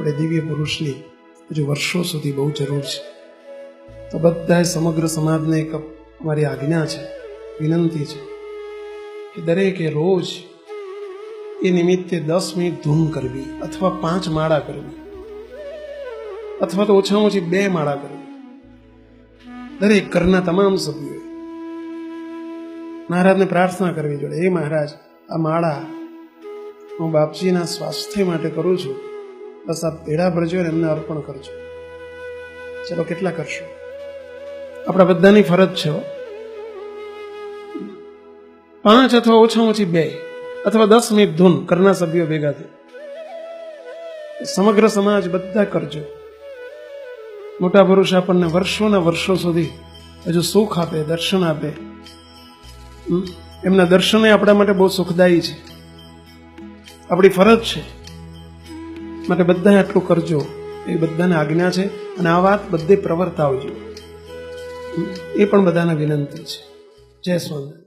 આપણે દિવ્ય પુરુષની હજુ વર્ષો સુધી બહુ જરૂર છે. તો બધાએ સમગ્ર સમાજને એક અમારી આજ્ઞા છે, વિનંતી છે કે દરેકે રોજ એ નિમિત્તે 10 મિનિટ ધૂન કરવી, અથવા 5 માળા કરવી, અથવા તો ઓછામાં ઓછી 2 માળા કરવી. દરેક ઘરના તમામ સભ્યોએ મહારાજને પ્રાર્થના કરવી જોઈએ, હે મહારાજ, આ માળા હું બાપજીના સ્વાસ્થ્ય માટે કરું છું, બસ આ પેડા ભરજો અને એમને અર્પણ કરજો. ચલો, કેટલા કરશો? આપણા બધાની ફરજ છે. 5 અથવા ઓછામાં ઓછી 2 અથવા 10 મિનિટ ધૂન ઘરના સભ્યો ભેગા થઈ, સમગ્ર સમાજ બધા કરજો. મોટા પુરુષ આપણને વર્ષોના વર્ષો સુધી હજુ સુખ આપે, દર્શન આપે. એમના દર્શન આપણા માટે બહુ સુખદાયી છે, આપણી ફરજ છે. માટે બધાએ આટલું કરજો, એ બધાને આજ્ઞા છે. અને આ વાત બધે પ્રવર્તાવજો, એ પણ બધાને વિનંતી છે. જય સ્વામિનારાયણ.